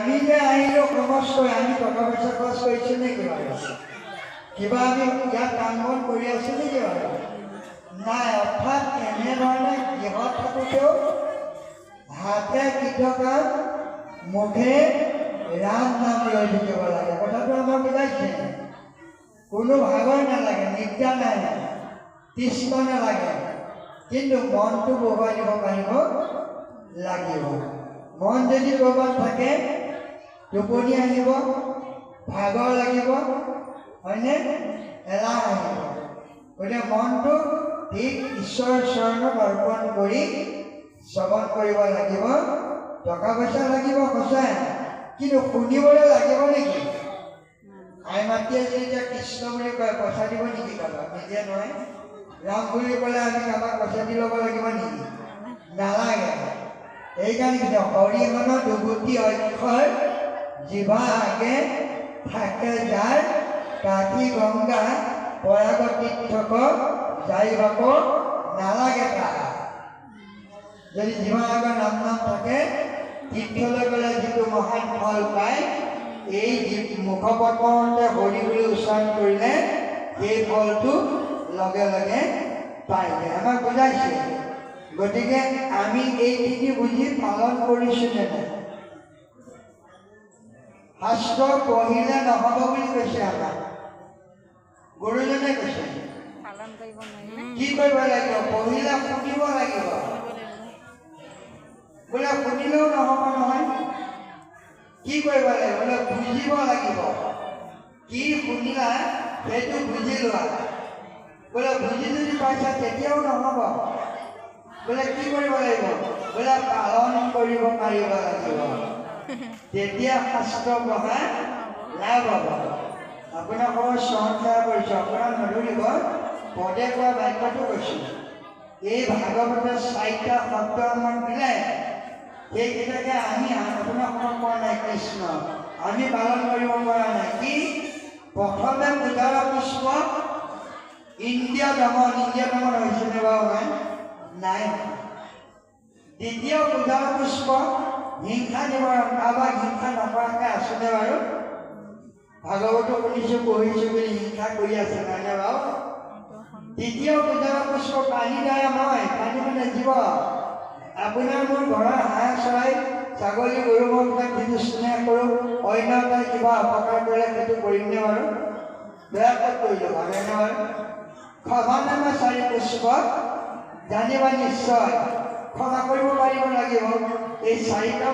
আমি যে আহিলোঁ সমস্ত আমি টকা পইচা খৰচ কৰিছোঁ নে কিবা আমি ইয়াত কাম বন কৰি আছোঁ নেকি বাৰু নাই। অৰ্থাৎ এনেধৰণে গৃহত থাকোঁতেও হাতে কৃতকাম মুখে ৰাম নাম লৈ থাকিব লাগে। কথাটো আমাক বুজাইছে। কোনো ভাগৰ নালাগে, নিদ্ৰা নাই, তৃষ্ণ নালাগে, কিন্তু মনটো বহুৱাই দিব পাৰিব লাগিব। মন যদি ক'ৰবাত থাকে টোপনি আহিব, ভাগৰ লাগিব, হয়নে, এলাহ আহিব। গতিকে মনটো ঠিক ঈশ্বৰৰ চৰণত অৰ্পণ কৰি শ্ৰৱণ কৰিব লাগিব। টকা পইচা লাগিব সঁচাই, কিন্তু শুনিবলৈ লাগিব নেকি? আই মাতিয়ে যে এতিয়া কৃষ্ণ বুলি কয়, পইচা দিব নেকি কাৰোবাক? নিজে নহয়। ৰাম বুলি ক'লে আমি কাৰোবাক পইচা দি ল'ব লাগিব নেকি? নালাগে। সেইকাৰণে কিন্তু হৰিমনৰ দুগুটি অক্ষৰ জিভা আগে থাকে যাৰ, কাঠি গংগা প্ৰয়াগ তীৰ্থক যাই বাব নালাগে তাৰ। যদি জিভা আগৰ নাম থাকে, তীৰ্থলৈ গ'লে যিটো মহান ফল পায়, এই মুখপদ্মতে হৰি বুলি উচ্চাৰণ কৰিলে সেই ফলটো লগে লগে পাই যায়। আমাক বুজাইছে। গতিকে আমি এইখিনি বুজি পালন কৰিছোঁ নে নাই? শাস্ত্ৰ পঢ়িলে নহ'ব বুলি কৈছে আমাক, গুৰুজনে কৈছে। কি কৰিব লাগিব? পঢ়িলে শুনিব লাগিব। বোলে শুনিলেও নহ'ব নহয়, কি কৰিব লাগিব? বোলে বুজিব লাগিব। কি শুনিলা সেইটো বুজি লোৱা। বোলে বুজি যদি পাইছা তেতিয়াও নহ'ব। বোলে কি কৰিব লাগিব? বোলে পালন কৰিব পাৰিব লাগিব, তেতিয়া শাস্ত্ৰ পঢ়া লাভ হ'ব। আপোনাৰ ঘৰৰ চৰকাৰ কৰিছোঁ, আপোনাৰ নধৰিব পদে কোৱা বাক্যটো কৈছোঁ। এই ভাগৱতৰ 4টা শব্দ আমাক দিলে, সেইকেইটাকে আমি আপোনাৰ সময় পোৱা নাই। কৃষ্ণ আমি পালন কৰিব পৰা নাই। কি? প্ৰথমে পূজাৰ পুষ্প ইন্দ্ৰিয় দমন। ইন্দ্ৰিয় দমন হৈছেনে বাৰু? নাই। দ্বিতীয় পূজাৰ পুষ্প হিংসা নিবাৰণ। কাৰোবাক হিংসা নকৰাকৈ আছেনে বাৰু? ভাগৱতো শুনিছোঁ, পঢ়িছোঁ বুলি হিংসা কৰি আছে কাৰণে বাৰু। তৃতীয় পূজাৰ পুষ্প পানী দ্বাৰা নহয়। পানী মানে জীৱ। আপোনাৰ মোৰ ঘৰৰ হাঁহ চৰাই ছাগলী গৰু মই যিটো স্নেহ কৰোঁ, অন্য এটাই কিবা অপকাৰ কৰিলে সেইটো কৰিমনে বাৰু? বেয়া ক'ত কৰিলোঁ? ভাবেনে বাৰু? ক্ষমা নামে 4 পুষ্প জানিবা নিশ্চয়। ক্ষমা কৰিব পাৰিব লাগিব। এই 4টা